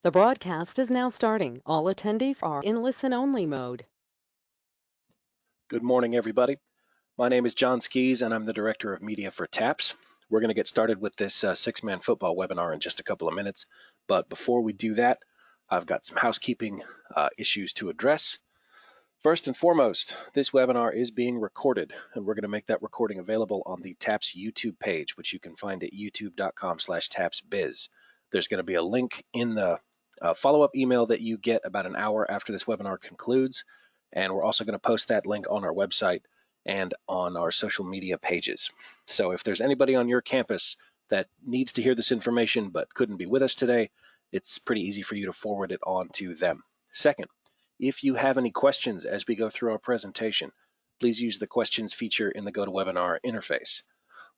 The broadcast is now starting. All attendees are in listen-only mode. Good morning, everybody. My name is John Skis, and I'm the Director of Media for TAPPS. We're going to get started with this six-man football webinar in just a couple of minutes. But before we do that, I've got some housekeeping issues to address. First and foremost, this webinar is being recorded, and we're going to make that recording available on the TAPPS YouTube page, which you can find at youtube.com/TAPPSBiz. There's going to be a link in the follow-up email that you get about an hour after this webinar concludes, and we're also going to post that link on our website and on our social media pages. So if there's anybody on your campus that needs to hear this information but couldn't be with us today, it's pretty easy for you to forward it on to them. Second, if you have any questions as we go through our presentation, please use the questions feature in the GoToWebinar interface.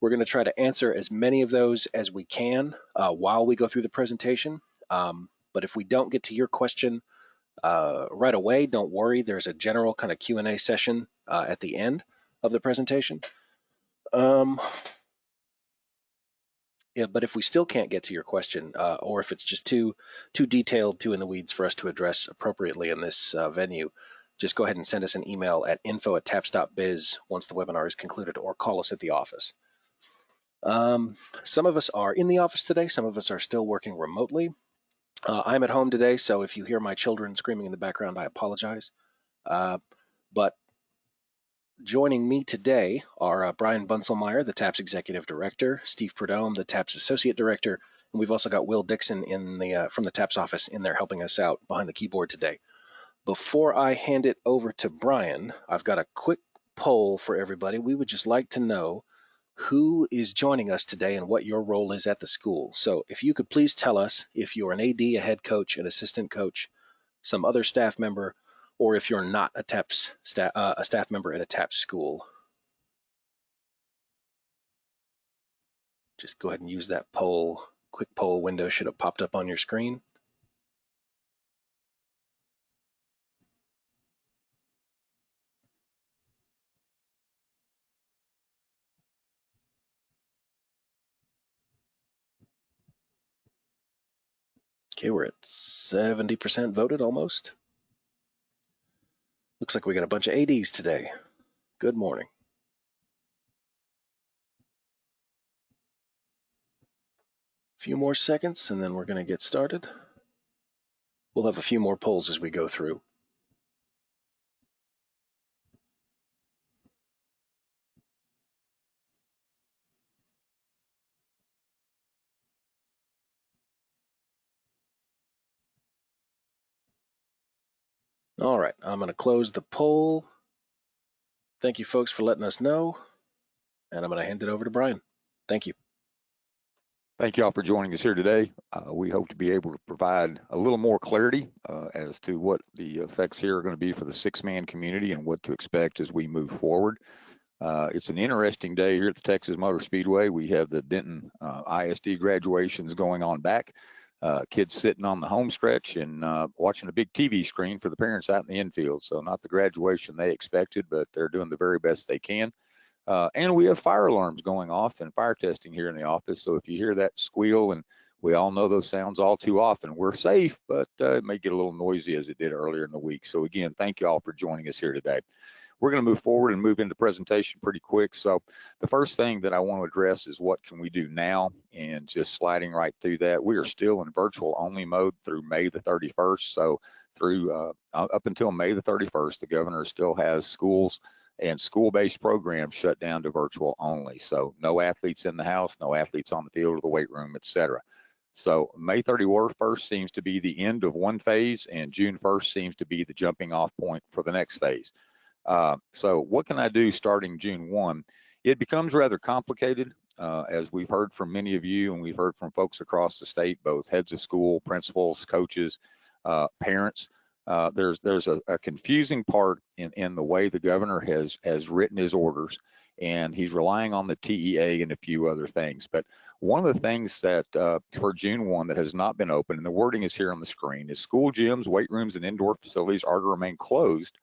We're going to try to answer as many of those as we can while we go through the presentation. But if we don't get to your question right away, don't worry. There's a general kind of Q&A session at the end of the presentation. Yeah, but if we still can't get to your question, or if it's just too detailed, too in the weeds for us to address appropriately in this venue, just go ahead and send us an email at info@tapps.biz once the webinar is concluded, or call us at the office. Some of us are in the office today. Some of us are still working remotely. I'm at home today, so if you hear my children screaming in the background, I apologize. But joining me today are Brian Bunselmeyer, the TAPPS Executive Director, Steve Prudhomme, the TAPPS Associate Director, and we've also got Will Dixon from the TAPPS office in there helping us out behind the keyboard today. Before I hand it over to Brian, I've got a quick poll for everybody. We would just like to know who is joining us today and what your role is at the school. So if you could please tell us if you're an AD, a head coach, an assistant coach, some other staff member, or if you're not a TAPPS a staff member at a TAPPS school. Just go ahead and use that quick poll window should have popped up on your screen. Okay, we're at 70% voted almost. Looks like we got a bunch of ADs today. Good morning. A few more seconds and then we're going to get started. We'll have a few more polls as we go through. All right, I'm going to close the poll. Thank you, folks, for letting us know. And I'm going to hand it over to Brian. Thank you. Thank you all for joining us here today. We hope to be able to provide a little more clarity as to what the effects here are going to be for the six-man community and what to expect as we move forward. It's an interesting day here at the Texas Motor Speedway. We have the Denton ISD graduations going on back. Kids sitting on the home stretch and watching a big TV screen for the parents out in the infield. So not the graduation they expected, but they're doing the very best they can. And we have fire alarms going off and fire testing here in the office. So if you hear that squeal, and we all know those sounds all too often, we're safe, but it may get a little noisy as it did earlier in the week. So again, thank you all for joining us here today. We're going to move forward and move into presentation pretty quick. So the first thing that I want to address is what can we do now, and just sliding right through that. We are still in virtual only mode through May the 31st. So through up until May the 31st, the governor still has schools and school-based programs shut down to virtual only. So no athletes in the house, no athletes on the field or the weight room, etc. So May 31st seems to be the end of one phase, and June 1st seems to be the jumping off point for the next phase. So what can I do starting June 1? It becomes rather complicated, as we've heard from many of you, and we've heard from folks across the state, both heads of school, principals, coaches, parents. There's a confusing part in the way the governor has written his orders, and he's relying on the TEA and a few other things. But one of the things that for June 1 that has not been open, and the wording is here on the screen, is school gyms, weight rooms, and indoor facilities are to remain closed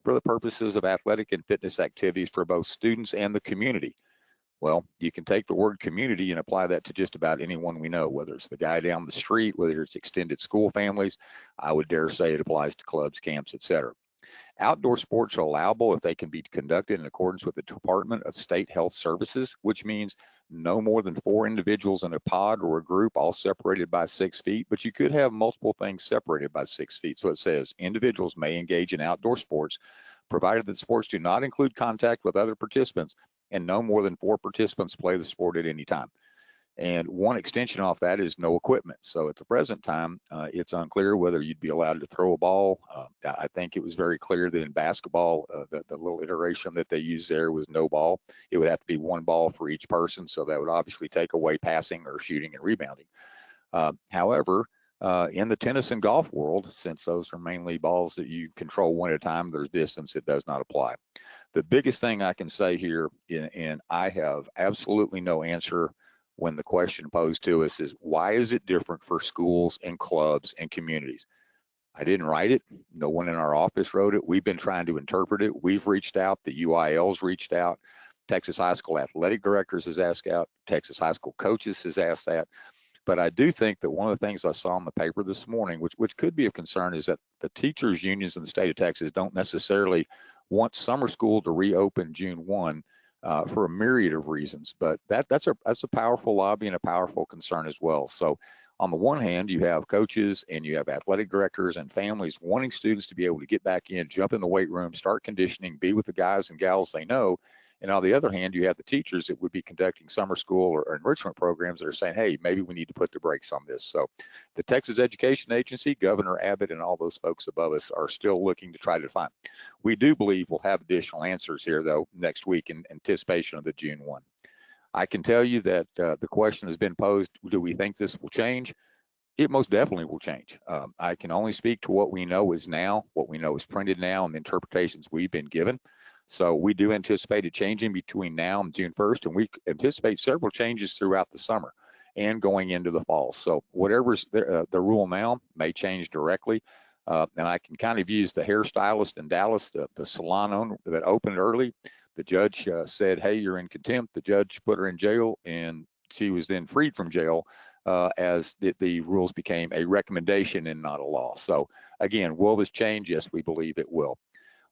for the purposes of athletic and fitness activities for both students and the community. Well, you can take the word community and apply that to just about anyone we know, whether it's the guy down the street, whether it's extended school families. I would dare say it applies to clubs, camps, etc. Outdoor sports are allowable if they can be conducted in accordance with the Department of State Health Services, which means no more than 4 individuals in a pod or a group, all separated by 6 feet, but you could have multiple things separated by 6 feet. So it says individuals may engage in outdoor sports, provided that sports do not include contact with other participants and no more than 4 participants play the sport at any time. And one extension off that is no equipment. So at the present time, it's unclear whether you'd be allowed to throw a ball. I think it was very clear that in basketball, the little iteration that they used there was no ball. It would have to be 1 ball for each person. So that would obviously take away passing or shooting and rebounding. However, in the tennis and golf world, since those are mainly balls that you control one at a time, there's distance, it does not apply. The biggest thing I can say here, and I have absolutely no answer when the question posed to us, is why is it different for schools and clubs and communities? I didn't write it. No one in our office wrote it. We've been trying to interpret it. We've reached out. The UIL's reached out. Texas High School athletic directors has asked out. Texas High School coaches has asked that. But I do think that one of the things I saw in the paper this morning, which could be of concern, is that the teachers' unions in the state of Texas don't necessarily want summer school to reopen June 1 for a myriad of reasons. But that's a powerful lobby and a powerful concern as well. So on the one hand, you have coaches and you have athletic directors and families wanting students to be able to get back in, jump in the weight room, start conditioning, be with the guys and gals they know. And on the other hand, you have the teachers that would be conducting summer school or enrichment programs that are saying, hey, maybe we need to put the brakes on this. So the Texas Education Agency, Governor Abbott, and all those folks above us are still looking to try to find. We do believe we'll have additional answers here, though, next week in anticipation of the June 1. I can tell you that the question has been posed, do we think this will change? It most definitely will change. I can only speak to what we know is now, what we know is printed now, and the interpretations we've been given. So we do anticipate it changing between now and June 1st, and we anticipate several changes throughout the summer and going into the fall. So whatever's the rule now may change directly. And I can kind of use the hairstylist in Dallas, the salon owner that opened early. The judge said, hey, you're in contempt. The judge put her in jail, and she was then freed from jail as the rules became a recommendation and not a law. So again, will this change? Yes, we believe it will.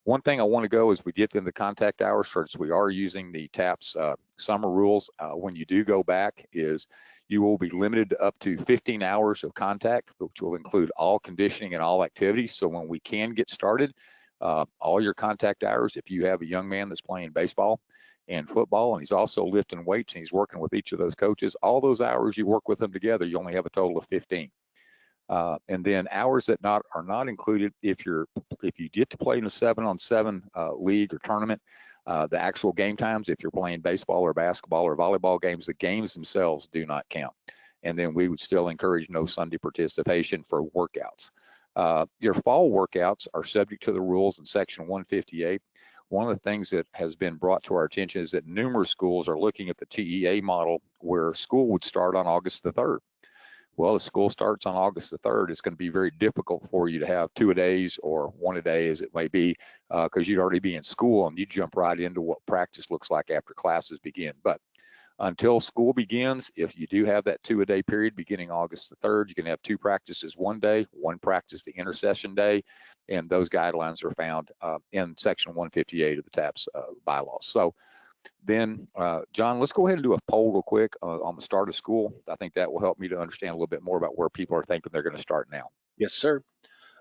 One thing I want to go is we get into the contact hours, since we are using the TAPS summer rules. When you do go back, is you will be limited to up to 15 hours of contact, which will include all conditioning and all activities. So when we can get started, all your contact hours, if you have a young man that's playing baseball and football, and he's also lifting weights and he's working with each of those coaches, all those hours you work with them together, you only have a total of 15. And then hours that are not included if you get to play in a 7-on-7 league or tournament, the actual game times, if you're playing baseball or basketball or volleyball games, the games themselves do not count. And then we would still encourage no Sunday participation for workouts. Your fall workouts are subject to the rules in Section 158. One of the things that has been brought to our attention is that numerous schools are looking at the TEA model, where school would start on August the 3rd. Well, if school starts on August the 3rd, it's going to be very difficult for you to have 2-a-days or 1-a-day, as it may be, because you'd already be in school and you jump right into what practice looks like after classes begin. But until school begins, if you do have that 2-a-day period beginning August the 3rd, you can have 2 practices one day, 1 practice the intersession day, and those guidelines are found in Section 158 of the TAPS bylaws. So then, John, let's go ahead and do a poll real quick on the start of school. I think that will help me to understand a little bit more about where people are thinking they're going to start now. Yes, sir.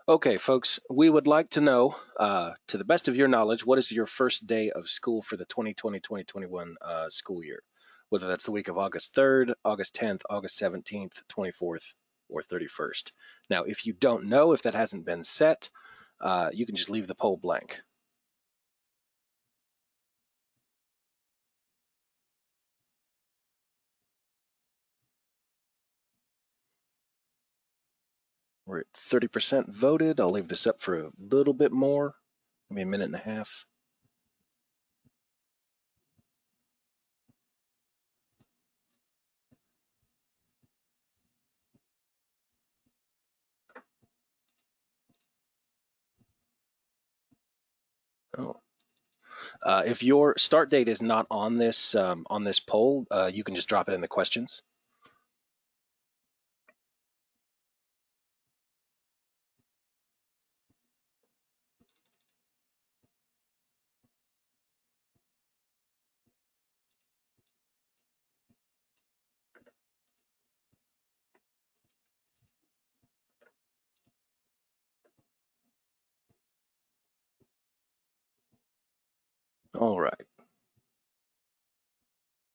Okay, folks, we would like to know, to the best of your knowledge, what is your first day of school for the 2020-2021 school year? Whether that's the week of August 3rd, August 10th, August 17th, 24th, or 31st. Now, if you don't know, if that hasn't been set, you can just leave the poll blank. We're at 30% voted. I'll leave this up for a little bit more, maybe a minute and a half. Oh, If your start date is not on this poll, you can just drop it in the questions. All right.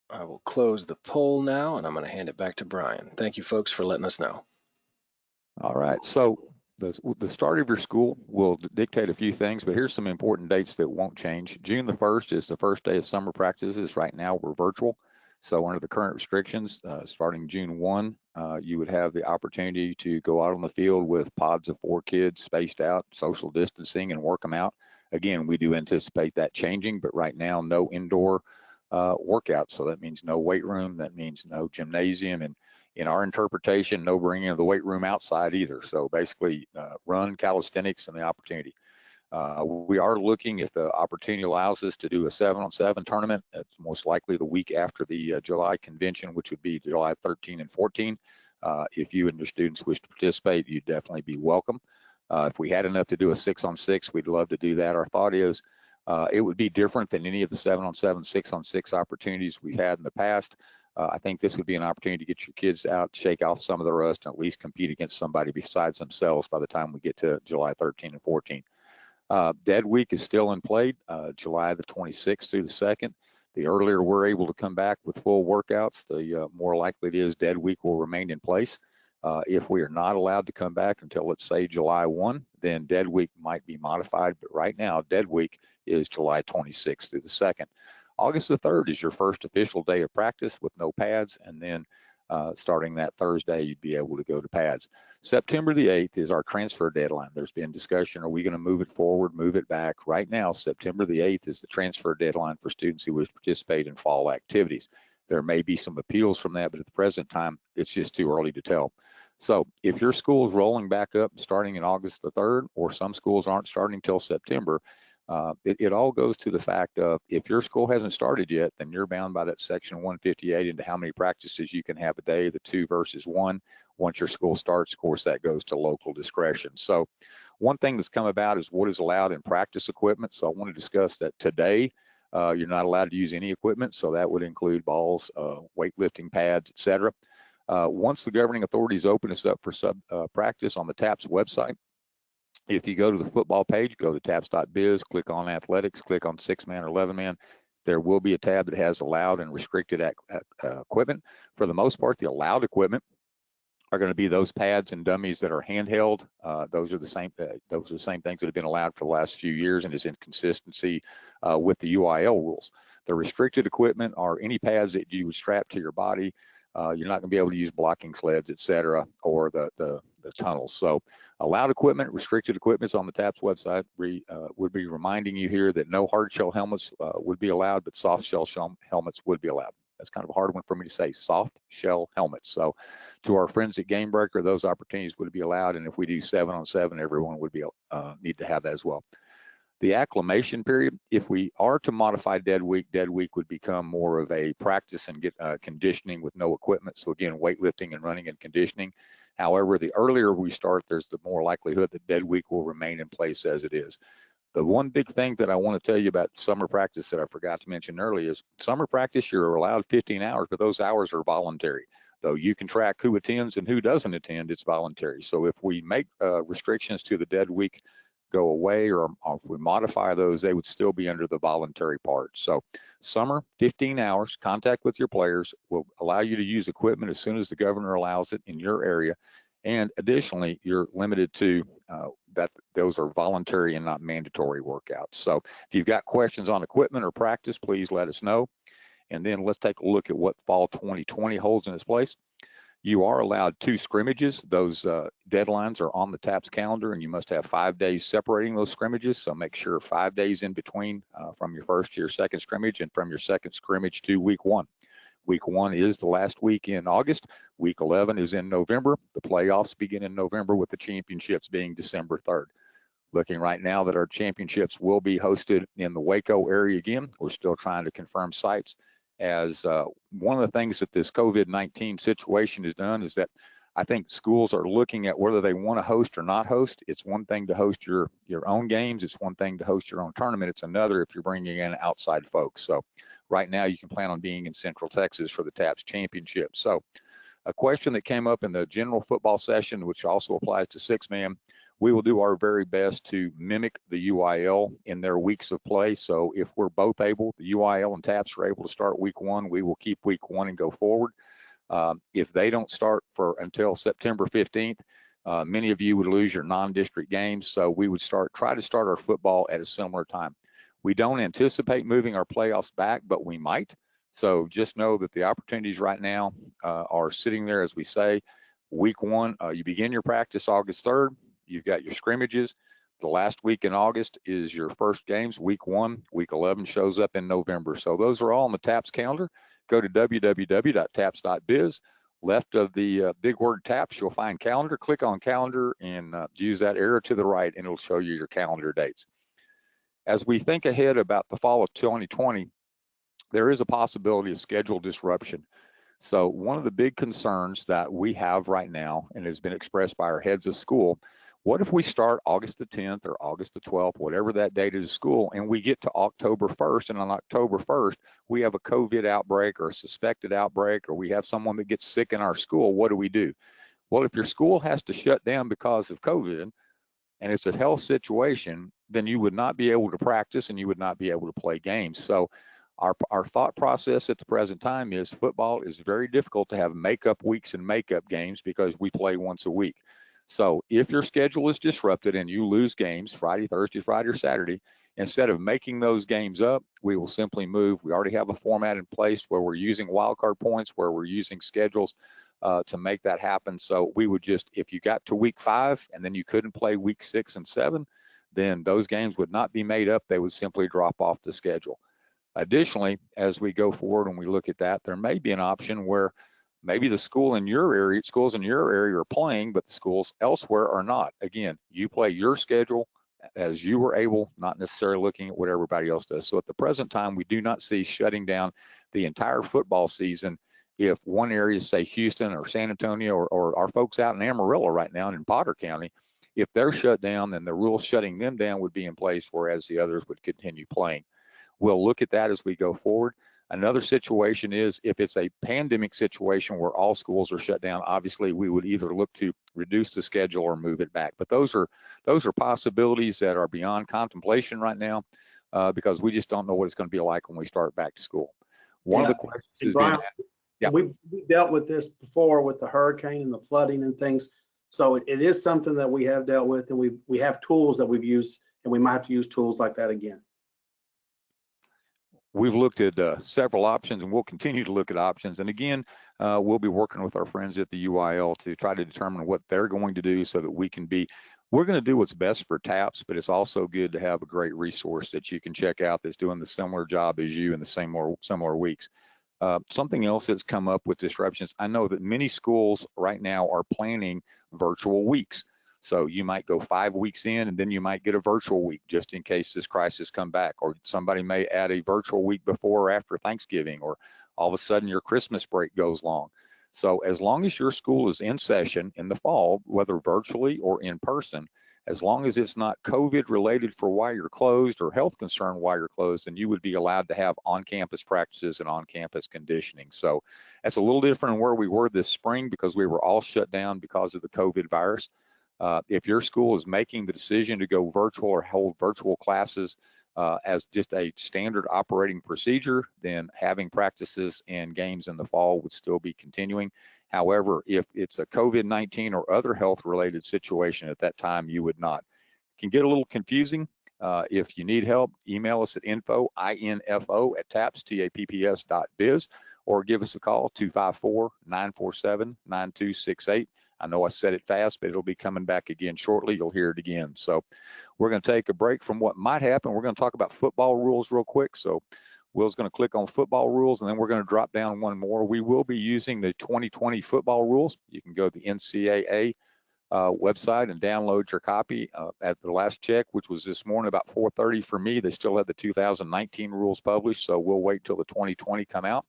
I will close the poll now, and I'm going to hand it back to Brian. Thank you, folks, for letting us know. All right. So the start of your school will dictate a few things, but here's some important dates that won't change. June the 1st is the first day of summer practices. Right now, we're virtual. So under the current restrictions, starting June 1, you would have the opportunity to go out on the field with pods of 4 kids spaced out, social distancing, and work them out. Again, we do anticipate that changing, but right now, no indoor workouts. So that means no weight room. That means no gymnasium. And in our interpretation, no bringing of the weight room outside either. So basically, run, calisthenics, and the opportunity. We are looking, if the opportunity allows us, to do a 7-on-7 tournament. It's most likely the week after the July convention, which would be July 13 and 14. If you and your students wish to participate, you'd definitely be welcome. If we had enough to do a 6-on-6, we'd love to do that. Our thought is it would be different than any of the 7-on-7, 6-on-6 opportunities we've had in the past. I think this would be an opportunity to get your kids out, shake off some of the rust, and at least compete against somebody besides themselves by the time we get to July 13 and 14. Dead Week is still in play, July the 26th through the 2nd. The earlier we're able to come back with full workouts, the more likely it is Dead Week will remain in place. If we are not allowed to come back until, let's say, July 1, then Dead Week might be modified. But right now, Dead Week is July 26th through the 2nd. August the 3rd is your first official day of practice with no pads, and then starting that Thursday, you'd be able to go to pads. September the 8th is our transfer deadline. There's been discussion, are we going to move it forward, move it back? Right now, September the 8th is the transfer deadline for students who wish to participate in fall activities. There may be some appeals from that, but at the present time, it's just too early to tell. So if your school is rolling back up starting in August the 3rd, or some schools aren't starting till September, it all goes to the fact of, if your school hasn't started yet, then you're bound by that section 158 into how many practices you can have a day, the 2 versus 1. Once your school starts, of course, that goes to local discretion. So one thing that's come about is what is allowed in practice equipment. So I want to discuss that today. You're not allowed to use any equipment. So that would include balls, weightlifting pads, etc. Once the governing authorities open us up for practice on the TAPPS website, if you go to the football page, go to tapps.biz, click on athletics, click on 6-man or 11-man. There will be a tab that has allowed and restricted equipment. For the most part, the allowed equipment are going to be those pads and dummies that are handheld. Those are the same things that have been allowed for the last few years, and is in consistency with the UIL rules. The restricted equipment are any pads that you would strap to your body. You're not going to be able to use blocking sleds, etc., or the tunnels. So allowed equipment, restricted equipment is on the TAPPS website. We would be reminding you here that no hard shell helmets would be allowed, but soft shell helmets would be allowed. That's kind of a hard one for me to say, soft shell helmets. So to our friends at Game Breaker, those opportunities would be allowed. And if we do 7-on-7, everyone would be need to have that as well. The acclimation period, if we are to modify Dead Week would become more of a practice and get conditioning with no equipment. So again, weightlifting and running and conditioning. However, the earlier we start, there's the more likelihood that Dead Week will remain in place as it is. The one big thing that I want to tell you about summer practice that I forgot to mention earlier is summer practice, you're allowed 15 hours, but those hours are voluntary. Though you can track who attends and who doesn't attend, it's voluntary. So if we make restrictions to the Dead Week go away, or if we modify those, they would still be under the voluntary part. So summer, 15 hours, contact with your players will allow you to use equipment as soon as the governor allows it in your area. And additionally, you're limited to that those are voluntary and not mandatory workouts. So if you've got questions on equipment or practice, please let us know. And then let's take a look at what fall 2020 holds in its place. You are allowed 2 scrimmages. Those deadlines are on the TAPPS calendar, and you must have 5 days separating those scrimmages. So make sure 5 days in between from your first to your second scrimmage, and from your second scrimmage to week 1. Week 1 is the last week in August. Week 11 is in November. The playoffs begin in November, with the championships being December 3rd. Looking right now that our championships will be hosted in the Waco area again. We're still trying to confirm sites. As one of the things that this COVID-19 situation has done is that I think schools are looking at whether they want to host or not host. It's one thing to host your own games. It's one thing to host your own tournament. It's another if you're bringing in outside folks. So right now you can plan on being in Central Texas for the TAPPS Championship. So a question that came up in the general football session, which also applies to six-man, we will do our very best to mimic the UIL in their weeks of play. So if we're both able, the UIL and TAPPS are able to start week 1, we will keep week 1 and go forward. If they don't start until September 15th, many of you would lose your non-district games. So we would try to start our football at a similar time. We don't anticipate moving our playoffs back, but we might. So just know that the opportunities right now are sitting there, as we say. Week 1, you begin your practice August 3rd. You've got your scrimmages. The last week in August is your first games. Week 1, week 11 shows up in November. So those are all on the TAPPS calendar. Go to www.tapps.biz. Left of the big word TAPPS, you'll find calendar. Click on calendar and use that arrow to the right, and it'll show you your calendar dates. As we think ahead about the fall of 2020, there is a possibility of schedule disruption. So one of the big concerns that we have right now, and has been expressed by our heads of school, what if we start August the 10th or August the 12th, whatever that date is of school, and we get to October 1st, and on October 1st, we have a COVID outbreak or a suspected outbreak, or we have someone that gets sick in our school, what do? Well, if your school has to shut down because of COVID, and it's a health situation, then you would not be able to practice and you would not be able to play games. So our thought process at the present time is football is very difficult to have makeup weeks and makeup games because we play once a week. So if your schedule is disrupted and you lose games Friday, Thursday, Friday, or Saturday, instead of making those games up, we will simply move. We already have a format in place where we're using wildcard points, where we're using schedules to make that happen. So we would just, if you got to week 5 and then you couldn't play week 6 and 7, then those games would not be made up. They would simply drop off the schedule. Additionally, as we go forward and we look at that, there may be an option where maybe the schools in your area are playing, but the schools elsewhere are not. Again, you play your schedule as you were able, not necessarily looking at what everybody else does. So at the present time, we do not see shutting down the entire football season if one area, say Houston or San Antonio, or our folks out in Amarillo right now in Potter County, if they're shut down, then the rules shutting them down would be in place, whereas the others would continue playing. We'll look at that as we go forward. Another situation is if it's a pandemic situation where all schools are shut down, obviously we would either look to reduce the schedule or move it back. But those are possibilities that are beyond contemplation right now because we just don't know what it's going to be like when we start back to school. One of the questions is Brian, yeah. We dealt with this before with the hurricane and the flooding and things. So it is something that we have dealt with, and we have tools that we've used, and we might have to use tools like that again. We've looked at several options, and we'll continue to look at options. And again, we'll be working with our friends at the UIL to try to determine what they're going to do so that we're going to do what's best for TAPPS, but it's also good to have a great resource that you can check out that's doing the similar job as you in the similar weeks. Something else that's come up with disruptions, I know that many schools right now are planning virtual weeks. So you might go 5 weeks in, and then you might get a virtual week just in case this crisis come back, or somebody may add a virtual week before or after Thanksgiving, or all of a sudden your Christmas break goes long. So as long as your school is in session in the fall, whether virtually or in person, as long as it's not COVID related for why you're closed or health concern why you're closed, then you would be allowed to have on-campus practices and on-campus conditioning. So that's a little different than where we were this spring because we were all shut down because of the COVID virus. If your school is making the decision to go virtual or hold virtual classes as just a standard operating procedure, then having practices and games in the fall would still be continuing. However, if it's a COVID-19 or other health-related situation at that time, you would not. It can get a little confusing. If you need help, email us at info@tapps.biz, or give us a call, 254-947-9268. I know I said it fast, but it'll be coming back again shortly. You'll hear it again. So we're going to take a break from what might happen. We're going to talk about football rules real quick. So Will's going to click on football rules, and then we're going to drop down one more. We will be using the 2020 football rules. You can go to the NCAA website and download your copy. At the last check, which was this morning about 4:30 for me, they still had the 2019 rules published, so we'll wait till the 2020 come out.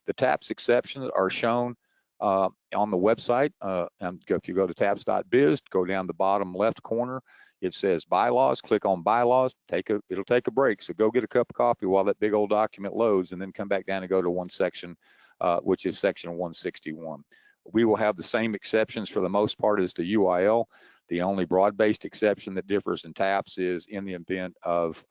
The TAPPS exceptions are shown on the website. And if you go to tapps.biz, go down the bottom left corner, it says bylaws. Click on bylaws. It'll take a break, so go get a cup of coffee while that big old document loads, and then come back down and go to one section, which is section 161. We will have the same exceptions for the most part as the UIL. The only broad-based exception that differs in TAPPS is in the event of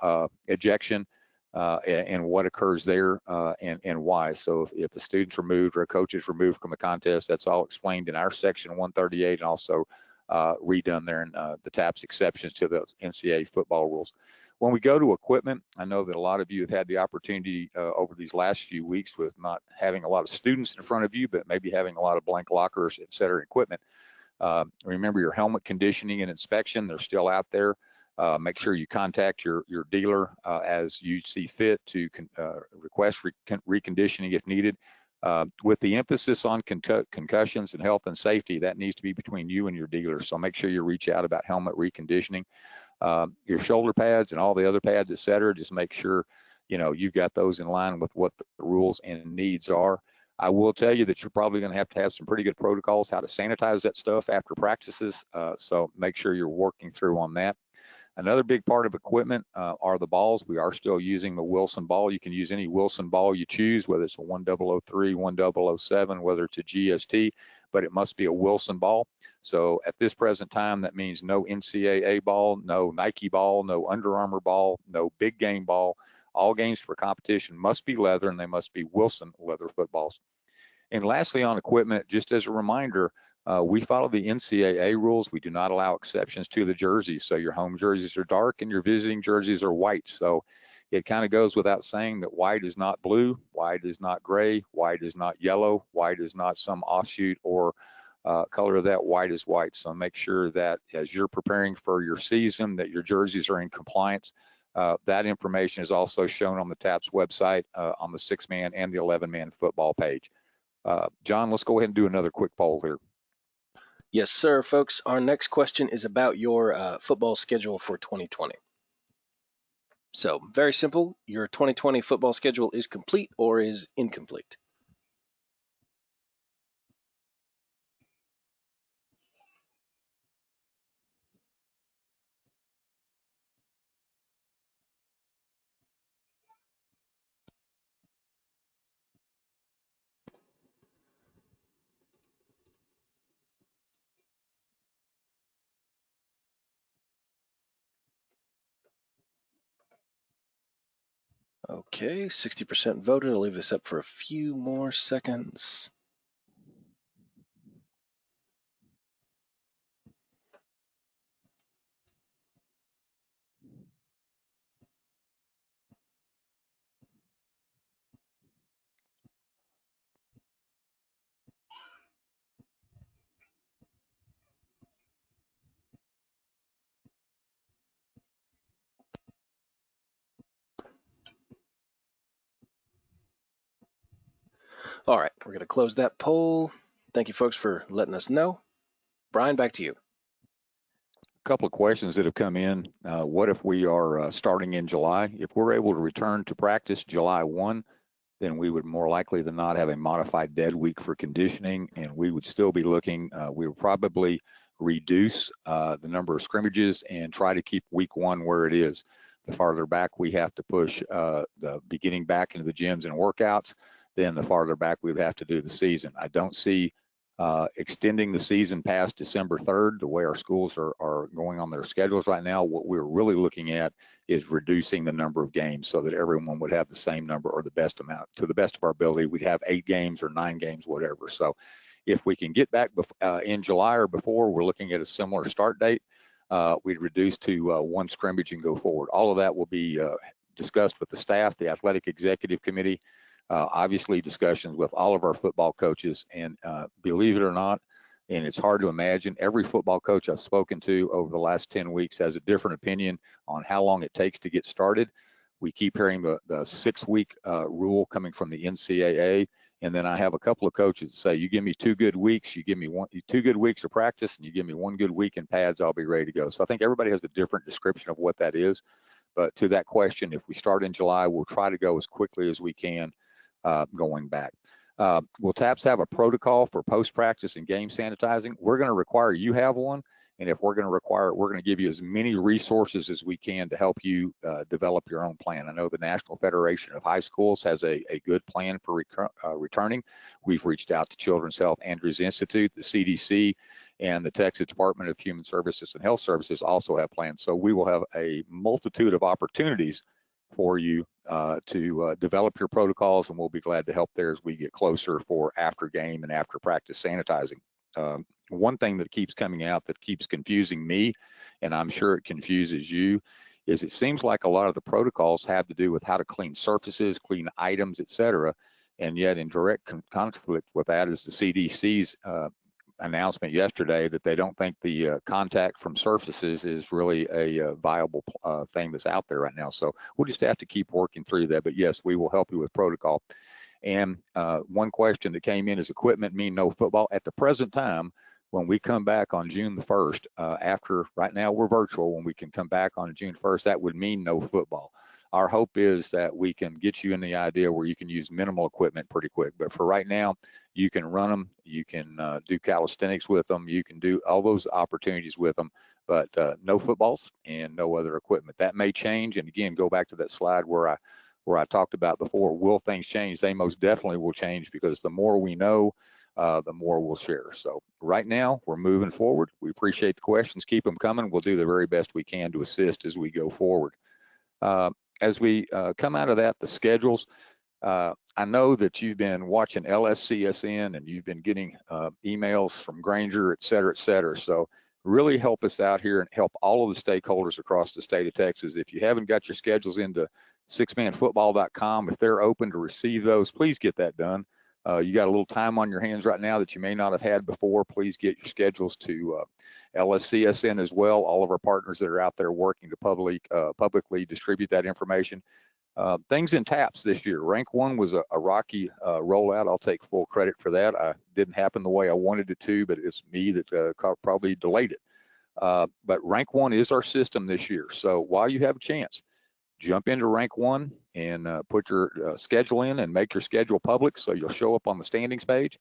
ejection and what occurs there and why. So if the student's removed or a coach is removed from a contest, that's all explained in our section 138 and also redone there in the TAPPS exceptions to the NCAA football rules. When we go to equipment, I know that a lot of you have had the opportunity over these last few weeks with not having a lot of students in front of you, but maybe having a lot of blank lockers, et cetera, equipment. Remember your helmet conditioning and inspection, they're still out there. Make sure you contact your dealer as you see fit to request reconditioning if needed. With the emphasis on concussions and health and safety, that needs to be between you and your dealer. So make sure you reach out about helmet reconditioning. Your shoulder pads and all the other pads, et cetera, just make sure, you've got those in line with what the rules and needs are. I will tell you that you're probably going to have some pretty good protocols, how to sanitize that stuff after practices. So make sure you're working through on that. Another big part of equipment are the balls. We are still using the Wilson ball. You can use any Wilson ball you choose, whether it's a 1003, 1007, whether it's a GST, but it must be a Wilson ball. So at this present time, that means no NCAA ball, no Nike ball, no Under Armour ball, no big game ball. All games for competition must be leather, and they must be Wilson leather footballs. And lastly, on equipment, just as a reminder, we follow the NCAA rules. We do not allow exceptions to the jerseys. So your home jerseys are dark and your visiting jerseys are white. So it kind of goes without saying that white is not blue, white is not gray, white is not yellow, white is not some offshoot or color of that. White is white. So make sure that as you're preparing for your season, that your jerseys are in compliance. That information is also shown on the TAPPS website on the 6-man and the 11-man football page. John, let's go ahead and do another quick poll here. Yes, sir, folks. Our next question is about your football schedule for 2020. So very simple. Your 2020 football schedule is complete or is incomplete? Okay, 60% voted. I'll leave this up for a few more seconds. All right, we're going to close that poll. Thank you, folks, for letting us know. Brian, back to you. A couple of questions that have come in. What if we are starting in July? If we're able to return to practice July 1, then we would more likely than not have a modified dead week for conditioning, and we would still be looking, we would probably reduce the number of scrimmages and try to keep week 1 where it is. The farther back we have to push the beginning back into the gyms and workouts, then the farther back we would have to do the season. I don't see extending the season past December 3rd, the way our schools are going on their schedules right now. What we're really looking at is reducing the number of games so that everyone would have the same number or the best amount. To the best of our ability, we'd have 8 games or 9 games, whatever. So if we can get back in July or before, we're looking at a similar start date. We'd reduce to 1 scrimmage and go forward. All of that will be discussed with the staff, the athletic executive committee, obviously discussions with all of our football coaches, and believe it or not, and it's hard to imagine, every football coach I've spoken to over the last 10 weeks has a different opinion on how long it takes to get started. We keep hearing the 6-week rule coming from the NCAA, And then I have a couple of coaches that say, you give me 2 good weeks, you give me 2 good weeks of practice, and you give me 1 good week in pads, I'll be ready to go. So I think everybody has a different description of what that is. But to that question, if we start in July, we'll try to go as quickly as we can going back. Will TAPPS have a protocol for post-practice and game sanitizing? We're going to require you have one. And if we're going to require it, we're going to give you as many resources as we can to help you develop your own plan. I know the National Federation of High Schools has a good plan for returning. We've reached out to Children's Health Andrews Institute, the CDC, and the Texas Department of Human Services and Health Services also have plans. So we will have a multitude of opportunities for you to develop your protocols, and we'll be glad to help there as we get closer for after game and after practice sanitizing. One thing that keeps coming out that keeps confusing me, and I'm sure it confuses you, is it seems like a lot of the protocols have to do with how to clean surfaces, clean items, etc. And yet in direct conflict with that is the CDC's announcement yesterday that they don't think the contact from surfaces is really a viable thing that's out there right now. So we'll just have to keep working through that. But yes, we will help you with protocol. And one question that came in is equipment mean no football? At the present time, when we come back on June the 1st, after right now we're virtual, when we can come back on June 1st, that would mean no football. Our hope is that we can get you in the idea where you can use minimal equipment pretty quick. But for right now, you can run them, you can do calisthenics with them, you can do all those opportunities with them, but no footballs and no other equipment. That may change. And again, go back to that slide where I talked about before, will things change? They most definitely will change, because the more we know, the more we'll share. So right now we're moving forward. We appreciate the questions. Keep them coming. We'll do the very best we can to assist as we go forward. As we come out of that, the schedules, I know that you've been watching LSCSN and you've been getting emails from Granger, et cetera, et cetera. So really help us out here and help all of the stakeholders across the state of Texas. If you haven't got your schedules into sixmanfootball.com, if they're open to receive those, please get that done. You got a little time on your hands right now that you may not have had before. Please get your schedules to LSCSN as well. All of our partners that are out there working to publicly distribute that information. Things in TAPPS this year. Rank 1 was a rocky rollout. I'll take full credit for that. I didn't happen the way I wanted it to, but it's me that probably delayed it. But Rank 1 is our system this year. So while you have a chance, jump into Rank 1 and put your schedule in and make your schedule public so you'll show up on the standings page.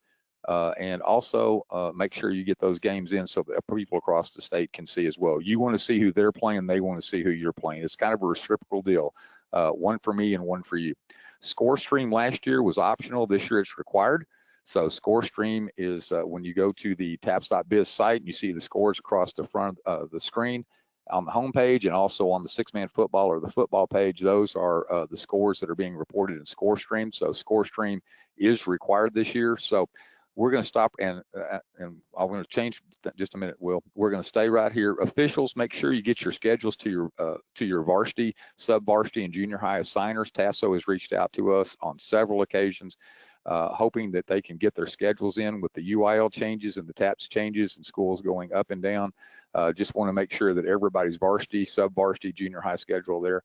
And also make sure you get those games in so that people across the state can see as well. You want to see who they're playing, they want to see who you're playing. It's kind of a reciprocal deal, one for me and one for you. ScoreStream last year was optional. This year it's required. So ScoreStream is when you go to the TAPPS.biz site and you see the scores across the front of the screen on the home page and also on the Six-Man Football or the football page. Those are the scores that are being reported in ScoreStream. So ScoreStream is required this year. So we're going to stop and I'm going to change just a minute, Will. We're going to stay right here. Officials, make sure you get your schedules to your varsity, sub-varsity, and junior high assigners. TASO has reached out to us on several occasions, hoping that they can get their schedules in with the UIL changes and the TAPPS changes and schools going up and down. Just want to make sure that everybody's varsity, sub-varsity, junior high schedule there.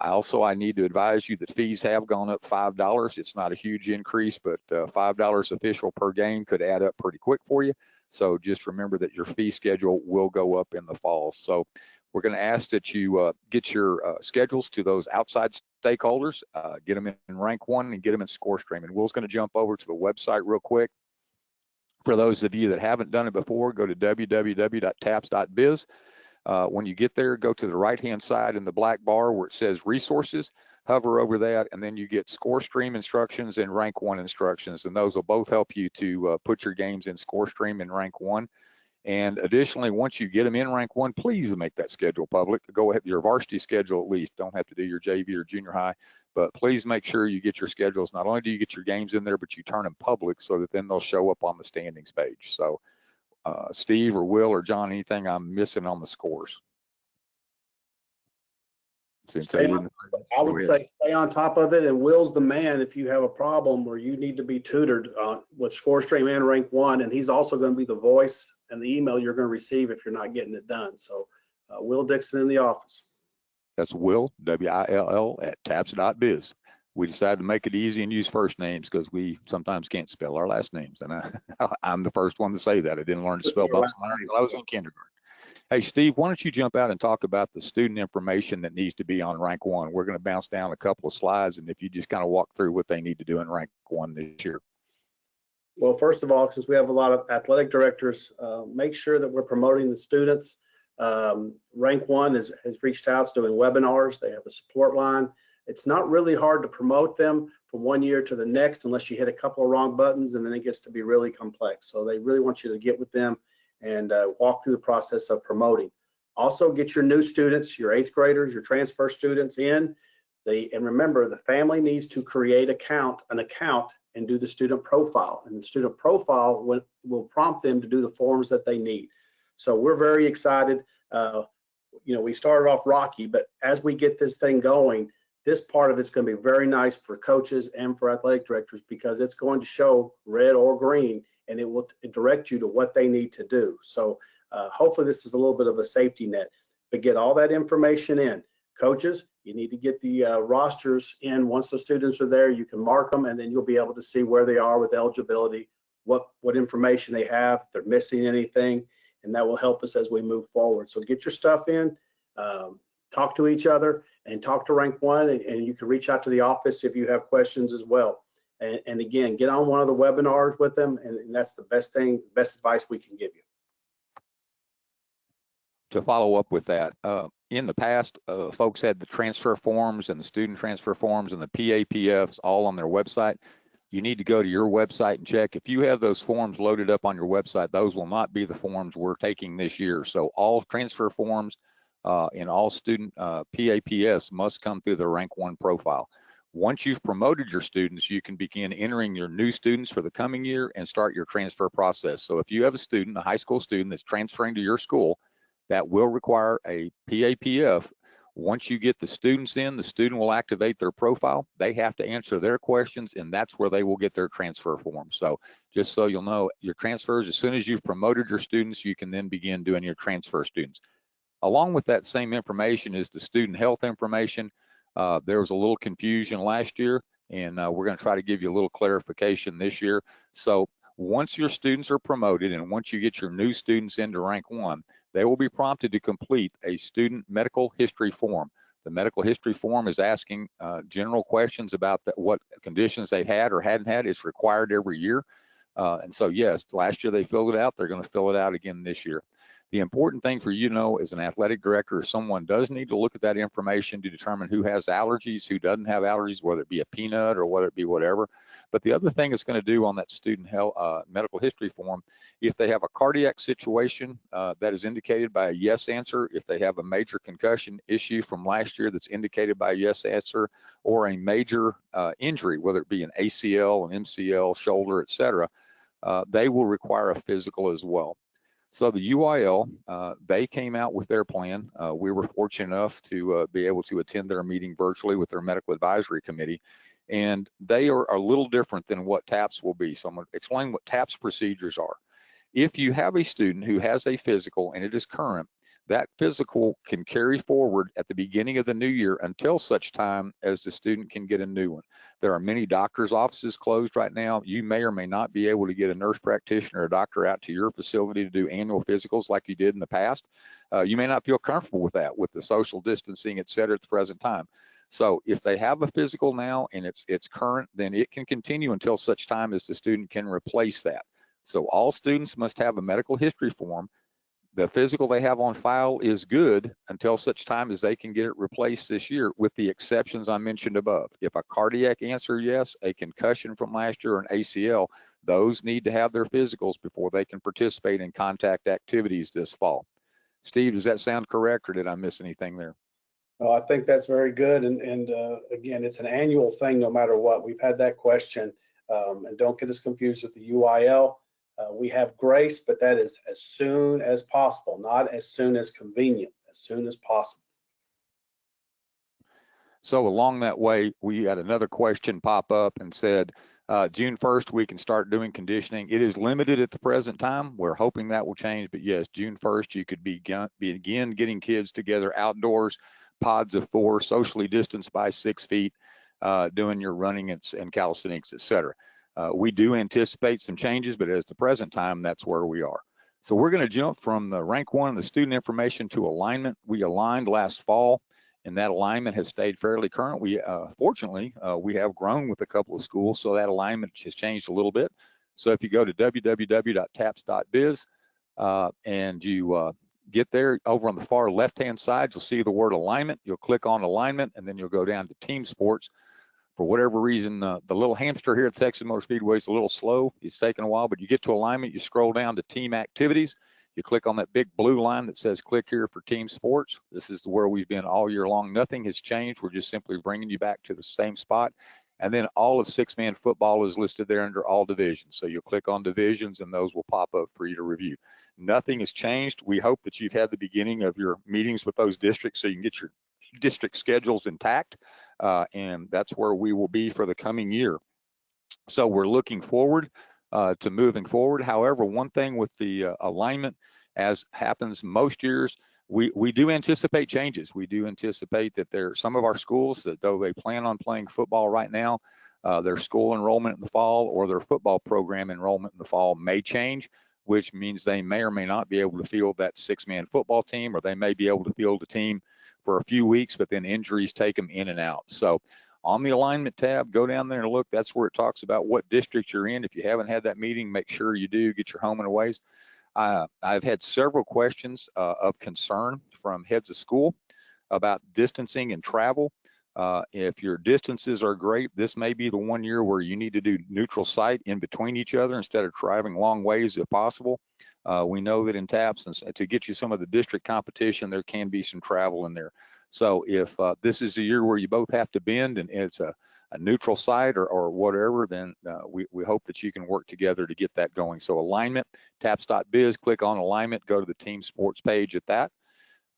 I need to advise you that fees have gone up $5. It's not a huge increase, but $5 official per game could add up pretty quick for you. So just remember that your fee schedule will go up in the fall. So we're going to ask that you get your schedules to those outside stakeholders, get them in Rank 1 and get them in ScoreStream. And Will's going to jump over to the website real quick. For those of you that haven't done it before, go to www.tapps.biz. When you get there, go to the right-hand side in the black bar where it says resources, hover over that, and then you get ScoreStream instructions and Rank 1 instructions, and those will both help you to put your games in ScoreStream and Rank 1. And additionally, once you get them in Rank 1, please make that schedule public. Go ahead, your varsity schedule at least. Don't have to do your JV or junior high, but please make sure you get your schedules. Not only do you get your games in there, but you turn them public so that then they'll show up on the standings page. So Steve or Will or John, anything I'm missing on the scores? I would say stay on top of it, and Will's the man if you have a problem where you need to be tutored with ScoreStream and Rank 1, and he's also going to be the voice and the email you're going to receive if you're not getting it done. So Will Dixon in the office. That's Will, W-I-L-L, at tapps.biz. we decided to make it easy and use first names because we sometimes can't spell our last names. And I'm the first one to say that. I didn't learn to spell bumps until I was in kindergarten. Hey, Steve, why don't you jump out and talk about the student information that needs to be on rank 1? We're going to bounce down a couple of slides, and if you just kind of walk through what they need to do in rank 1 this year. Well, first of all, since we have a lot of athletic directors, make sure that we're promoting the students. Rank 1 has reached out, doing webinars. They have a support line. It's not really hard to promote them from one year to the next unless you hit a couple of wrong buttons, and then it gets to be really complex. So they really want you to get with them and walk through the process of promoting. Also, get your new students, your 8th graders, your transfer students in. And remember, the family needs to create an account and do the student profile. And the student profile will prompt them to do the forms that they need. So we're very excited. We started off rocky, but as we get this thing going, this part of it's going to be very nice for coaches and for athletic directors because it's going to show red or green, and it will direct you to what they need to do. So hopefully this is a little bit of a safety net, but get all that information in. Coaches, you need to get the rosters in. Once the students are there, you can mark them, and then you'll be able to see where they are with eligibility, what information they have, if they're missing anything, and that will help us as we move forward. So get your stuff in, talk to each other, and talk to rank 1, and you can reach out to the office if you have questions as well. And again, get on one of the webinars with them, and that's the best advice we can give you. To follow up with that, in the past, folks had the transfer forms and the student transfer forms and the PAPFs all on their website. You need to go to your website and check. If you have those forms loaded up on your website, those will not be the forms we're taking this year. So all transfer forms and all student PAPFs must come through the rank 1 profile. Once you've promoted your students, you can begin entering your new students for the coming year and start your transfer process. So if you have a student, a high school student that's transferring to your school, that will require a PAPF. Once you get the students in, the student will activate their profile. They have to answer their questions, and that's where they will get their transfer form. So just so you'll know, your transfers, as soon as you've promoted your students, you can then begin doing your transfer students. Along with that same information is the student health information. There was a little confusion last year, and we're going to try to give you a little clarification this year. So once your students are promoted and once you get your new students into rank 1, they will be prompted to complete a student medical history form. The medical history form is asking general questions about what conditions they've had or hadn't had. It's required every year. And so, yes, last year they filled it out. They're going to fill it out again this year. The important thing for you to know as an athletic director is someone does need to look at that information to determine who has allergies, who doesn't have allergies, whether it be a peanut or whether it be whatever. But the other thing it's going to do on that student health medical history form, if they have a cardiac situation that is indicated by a yes answer, if they have a major concussion issue from last year that's indicated by a yes answer, or a major injury, whether it be an ACL, an MCL, shoulder, etc., they will require a physical as well. So the UIL, they came out with their plan. We were fortunate enough to be able to attend their meeting virtually with their medical advisory committee, and they are a little different than what TAPPS will be. So I'm going to explain what TAPPS procedures are. If you have a student who has a physical and it is current, that physical can carry forward at the beginning of the new year until such time as the student can get a new one. There are many doctors' offices closed right now. You may or may not be able to get a nurse practitioner or a doctor out to your facility to do annual physicals like you did in the past. You may not feel comfortable with that, with the social distancing, et cetera, at the present time. So if they have a physical now and it's current, then it can continue until such time as the student can replace that. So all students must have a medical history form. The physical they have on file is good until such time as they can get it replaced this year, with the exceptions I mentioned above. If a cardiac answer, yes, a concussion from last year or an ACL, those need to have their physicals before they can participate in contact activities this fall. Steve, does that sound correct, or did I miss anything there? Oh, I think that's very good. And again, it's an annual thing no matter what. We've had that question, and don't get us confused with the UIL. We have grace, but that is as soon as possible, not as soon as convenient, as soon as possible. So along that way, we had another question pop up and said, June 1st, we can start doing conditioning. It is limited at the present time. We're hoping that will change, but yes, June 1st, you could begin getting kids together outdoors, pods of 4, socially distanced by 6 feet. doing your running and calisthenics, etc. We do anticipate some changes, but at the present time, that's where we are. So we're going to jump from the rank 1 of the student information to alignment. We aligned last fall, and that alignment has stayed fairly current. We fortunately, we have grown with a couple of schools, so that alignment has changed a little bit. So if you go to www.tapps.biz and you get there, over on the far left-hand side, you'll see the word alignment. You'll click on alignment, and then you'll go down to team sports. For whatever reason, the little hamster here at Texas Motor Speedway is a little slow. It's taking a while, but you get to alignment, you scroll down to team activities. You click on that big blue line that says click here for team sports. This is where we've been all year long. Nothing has changed. We're just simply bringing you back to the same spot. And then all of six-man football is listed there under all divisions. So you'll click on divisions and those will pop up for you to review. Nothing has changed. We hope that you've had the beginning of your meetings with those districts so you can get your district schedules intact. And that's where we will be for the coming year. So we're looking forward to moving forward. However, one thing with the alignment, as happens most years, we do anticipate changes. We do anticipate that there are some of our schools that, though they plan on playing football right now, their school enrollment in the fall or their football program enrollment in the fall may change, which means they may or may not be able to field that six-man football team, or they may be able to field a team for a few weeks, but then injuries take them in and out. So on the alignment tab, go down there and look. That's where it talks about what district you're in. If you haven't had that meeting, make sure you do get your home and aways. I've had several questions of concern from heads of school about distancing and travel. If your distances are great, this may be the one year where you need to do neutral site in between each other instead of driving long ways if possible. We know that in TAPPS, and to get you some of the district competition, there can be some travel in there. So if this is a year where you both have to bend and it's a neutral site or whatever, then we hope that you can work together to get that going. So alignment, tapps.biz, click on alignment, go to the team sports page at that.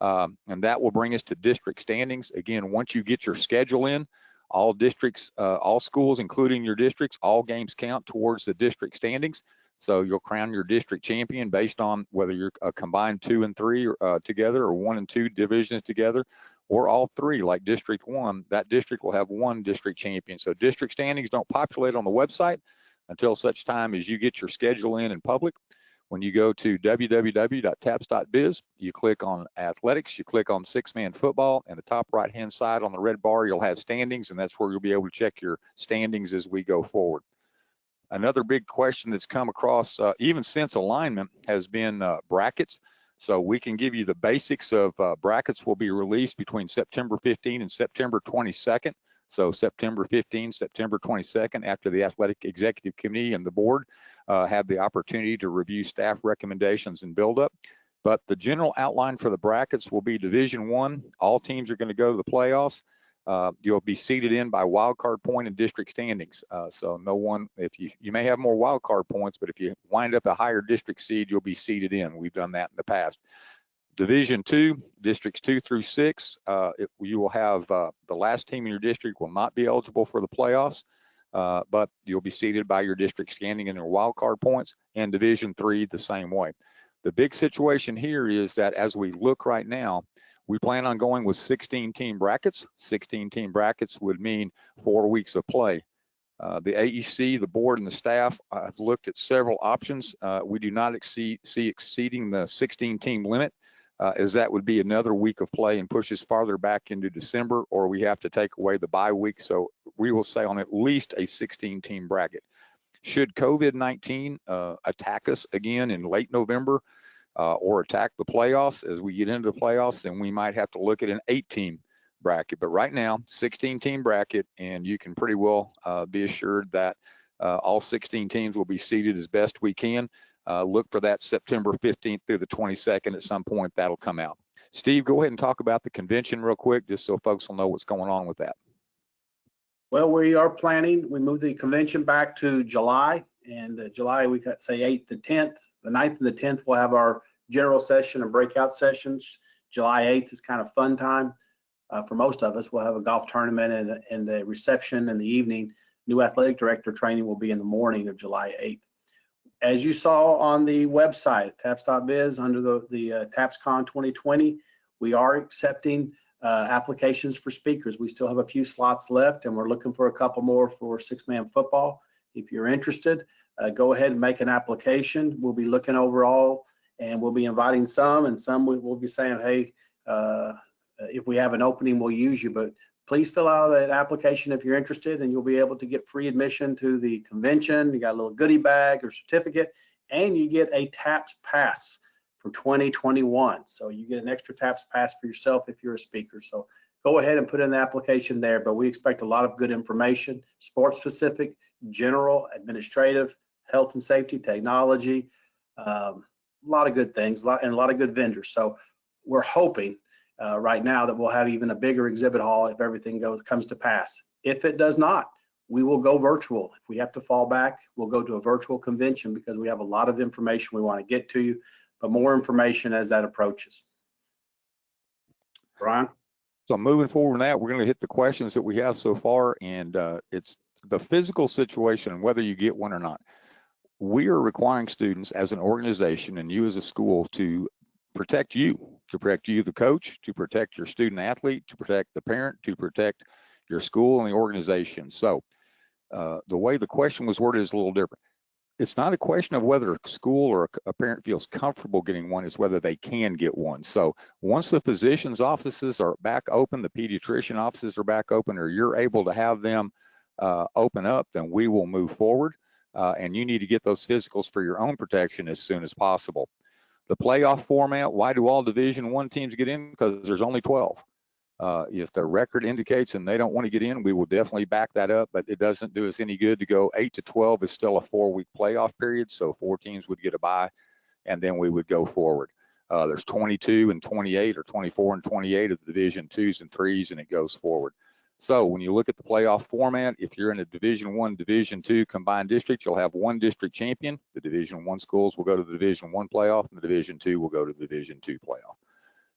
And that will bring us to district standings. Again, once you get your schedule in, all districts, all schools, including your districts, all games count towards the district standings. So you'll crown your district champion based on whether you're a combined 2 and 3 together, or 1 and 2 divisions together, or all 3 like District 1. That district will have 1 district champion. So district standings don't populate on the website until such time as you get your schedule in public. When you go to www.tapps.biz, you click on athletics, you click on six-man football, and the top right-hand side on the red bar, you'll have standings, and that's where you'll be able to check your standings as we go forward. Another big question that's come across, even since alignment, has been brackets. So we can give you the basics of brackets will be released between September 15 and September 22nd. So September 15, September 22nd, after the Athletic Executive Committee and the board have the opportunity to review staff recommendations and build up. But the general outline for the brackets will be Division I. All teams are going to go to the playoffs. You'll be seeded in by wild card point and district standings. So no one, if you may have more wild card points, but if you wind up a higher district seed, you'll be seeded in. We've done that in the past. Division II, districts 2 through 6, you will have the last team in your district will not be eligible for the playoffs, but you'll be seeded by your district standing and your wild card points. And Division III the same way. The big situation here is that as we look right now, we plan on going with 16 team brackets. 16 team brackets would mean 4 weeks of play. The AEC, the board, and the staff have looked at several options. We do not see exceeding the 16 team limit, as that would be another week of play and pushes farther back into December, or we have to take away the bye week. So we will say on at least a 16 team bracket. Should COVID-19 attack us again in late November, or attack the playoffs as we get into the playoffs, then we might have to look at an 8-team bracket. But right now, 16-team bracket, and you can pretty well be assured that all 16 teams will be seeded as best we can. Look for that September 15th through the 22nd. At some point, that'll come out. Steve, go ahead and talk about the convention real quick, just so folks will know what's going on with that. Well, we are planning, we moved the convention back to July, and July, we got say 8th to 10th. The 9th and the 10th, we'll have our general session and breakout sessions. July 8th is kind of fun time for most of us. We'll have a golf tournament and a reception in the evening. New athletic director training will be in the morning of July 8th. As you saw on the website, tapps.biz, under the TAPPSCON 2020, we are accepting applications for speakers. We still have a few slots left, and we're looking for a couple more for six-man football. If you're interested, go ahead and make an application. We'll be looking overall, and we'll be inviting some, and some we'll be saying, hey, if we have an opening, we'll use you. But please fill out an application if you're interested, and you'll be able to get free admission to the convention. You got a little goodie bag or certificate, and you get a TAPS pass for 2021. So you get an extra TAPS pass for yourself if you're a speaker. So go ahead and put in the application there. But we expect a lot of good information, sports specific, general, administrative, health and safety, technology, a lot of good things, and a lot of good vendors. So we're hoping right now that we'll have even a bigger exhibit hall if everything comes to pass. If it does not, we will go virtual. If we have to fall back, we'll go to a virtual convention because we have a lot of information we want to get to you, but more information as that approaches. Brian? So moving forward in that, we're going to hit the questions that we have so far, and it's the physical situation and whether you get one or not. We are requiring students as an organization and you as a school to protect you, the coach, to protect your student athlete, to protect the parent, to protect your school and the organization. So the way the question was worded is a little different. It's not a question of whether a school or a parent feels comfortable getting one, it's whether they can get one. So once the physician's offices are back open, the pediatrician offices are back open, or you're able to have them open up, then we will move forward. And you need to get those physicals for your own protection as soon as possible. The playoff format, why do all Division I teams get in? Because there's only 12. If the record indicates and they don't want to get in, we will definitely back that up, but it doesn't do us any good to go 8 to 12 is still a 4-week playoff period. So 4 teams would get a bye and then we would go forward. There's 22 and 28 or 24 and 28 of the Division IIs and IIIs, and it goes forward. So when you look at the playoff format, if you're in a Division I, Division II combined district, you'll have one district champion. The Division I schools will go to the Division I playoff, and the Division II will go to the Division II playoff.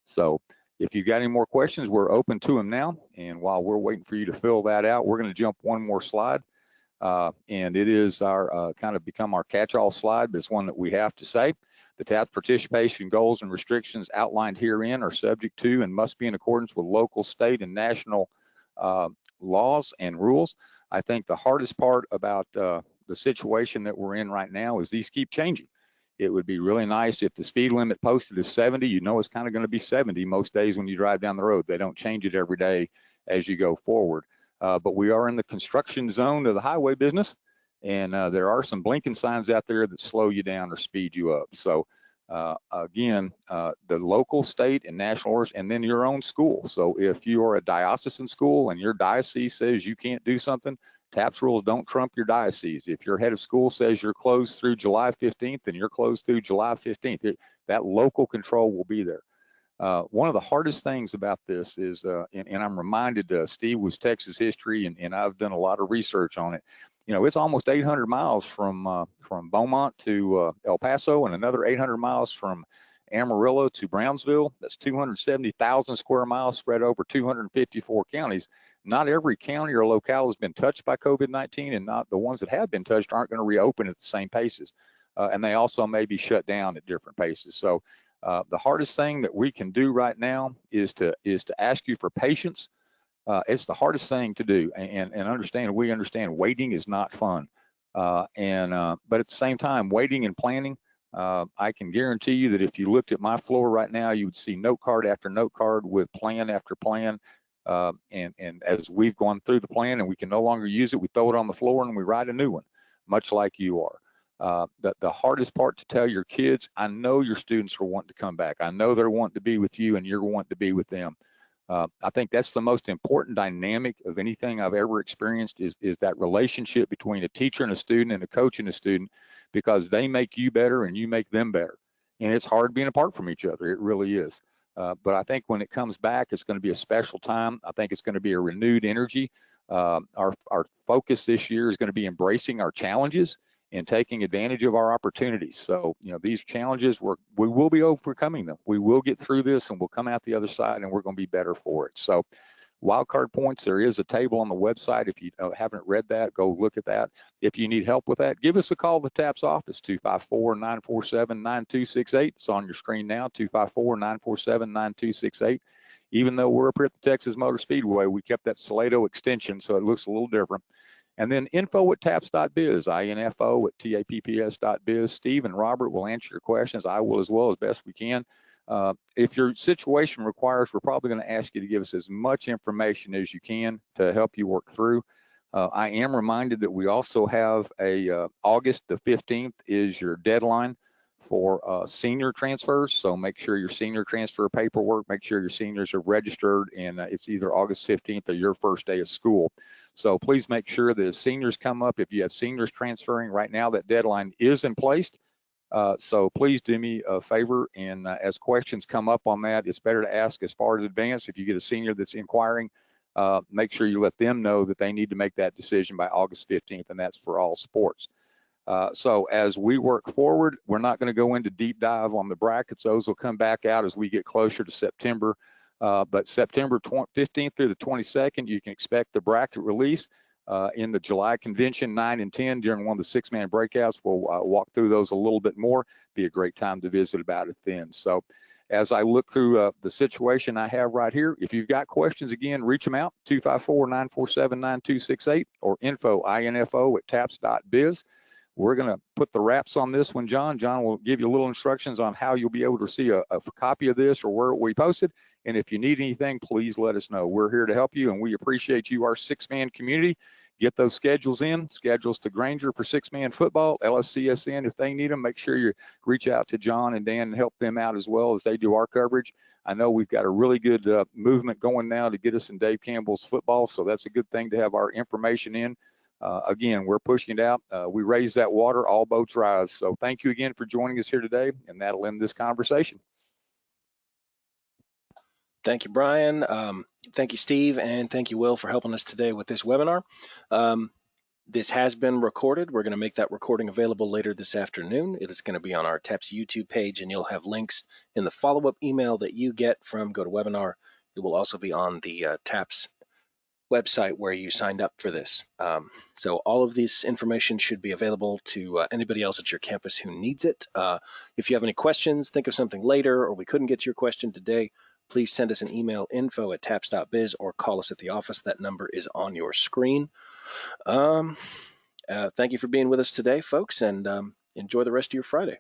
So if you've got any more questions, we're open to them now. And while we're waiting for you to fill that out, we're going to jump one more slide. And it is our kind of become our catch-all slide, but it's one that we have to say. The TAPS participation goals and restrictions outlined herein are subject to and must be in accordance with local, state, and national laws and rules. I think the hardest part about the situation that we're in right now is these keep changing. It would be really nice if the speed limit posted is 70, you know it's kind of going to be 70 most days when you drive down the road. They don't change it every day as you go forward. But we are in the construction zone of the highway business, and there are some blinking signs out there that slow you down or speed you up. So again, the local, state, and national orders, and then your own school. So if you are a diocesan school and your diocese says you can't do something, TAPS rules don't trump your diocese. If your head of school says you're closed through July 15th, then you're closed through July 15th. That local control will be there. One of the hardest things about this is, and I'm reminded, Steve was Texas history, and I've done a lot of research on it. You know, it's almost 800 miles from Beaumont to El Paso, and another 800 miles from Amarillo to Brownsville. That's 270,000 square miles spread over 254 counties. Not every county or locale has been touched by COVID-19, and not the ones that have been touched aren't going to reopen at the same paces. And they also may be shut down at different paces. So the hardest thing that we can do right now is to ask you for patience. It's the hardest thing to do, and understand, we understand waiting is not fun. But at the same time, waiting and planning, I can guarantee you that if you looked at my floor right now, you would see note card after note card with plan after plan. And as we've gone through the plan and we can no longer use it, we throw it on the floor and we write a new one, much like you are. The hardest part to tell your kids, I know your students are wanting to come back. I know they're wanting to be with you and you're wanting to be with them. I think that's the most important dynamic of anything I've ever experienced is that relationship between a teacher and a student and a coach and a student, because they make you better and you make them better. And it's hard being apart from each other. It really is. But I think when it comes back, it's going to be a special time. I think it's going to be a renewed energy. Our focus this year is going to be embracing our challenges and taking advantage of our opportunities. So, you know, these challenges, we will be overcoming them. We will get through this and we'll come out the other side and we're going to be better for it. So Wildcard points, there is a table on the website. If you haven't read that, go look at that. If you need help with that, give us a call at the TAPPS office, 254-947-9268. It's on your screen now, 254-947-9268. Even though we're up here at the Texas Motor Speedway, we kept that Salado extension, so it looks a little different. And then info@tapps.biz, info@tapps.biz. Steve and Robert will answer your questions. I will as well, as best we can. If your situation requires, we're probably going to ask you to give us as much information as you can to help you work through. I am reminded that we also have August the 15th is your deadline for senior transfers. So make sure your senior transfer paperwork, make sure your seniors are registered, and it's either August 15th or your first day of school. So please make sure that as seniors come up, if you have seniors transferring right now, that deadline is in place. So please do me a favor, and as questions come up on that, it's better to ask as far in advance. If you get a senior that's inquiring, make sure you let them know that they need to make that decision by August 15th, and that's for all sports. So as we work forward, we're not going to go into deep dive on the brackets. Those will come back out as we get closer to September. But September 15th through the 22nd, you can expect the bracket release. In the July convention, 9 and 10, during one of the 6-man breakouts, we'll walk through those a little bit more. Be a great time to visit about it then. So as I look through the situation I have right here, if you've got questions, again, reach them out, 254-947-9268 or info@tapps.biz. We're going to put the wraps on this one, John. John will give you a little instructions on how you'll be able to see a copy of this or where we posted. And if you need anything, please let us know. We're here to help you, and we appreciate you, our 6-man community. Get those schedules in, schedules to Granger for 6-man football, LSCSN if they need them. Make sure you reach out to John and Dan and help them out as well as they do our coverage. I know we've got a really good movement going now to get us in Dave Campbell's football, so that's a good thing to have our information in. Again, we're pushing it out. We raise that water, all boats rise. So thank you again for joining us here today, and that'll end this conversation. Thank you, Brian. Thank you, Steve, and thank you, Will, for helping us today with this webinar. This has been recorded. We're going to make that recording available later this afternoon. It is going to be on our TAPPS YouTube page, and you'll have links in the follow-up email that you get from GoToWebinar. It will also be on the TAPPS website where you signed up for this. So all of this information should be available to anybody else at your campus who needs it. If you have any questions, think of something later, or we couldn't get to your question today, please send us an email, info@tapps.biz, or call us at the office. That number is on your screen. Thank you for being with us today, folks, and enjoy the rest of your Friday.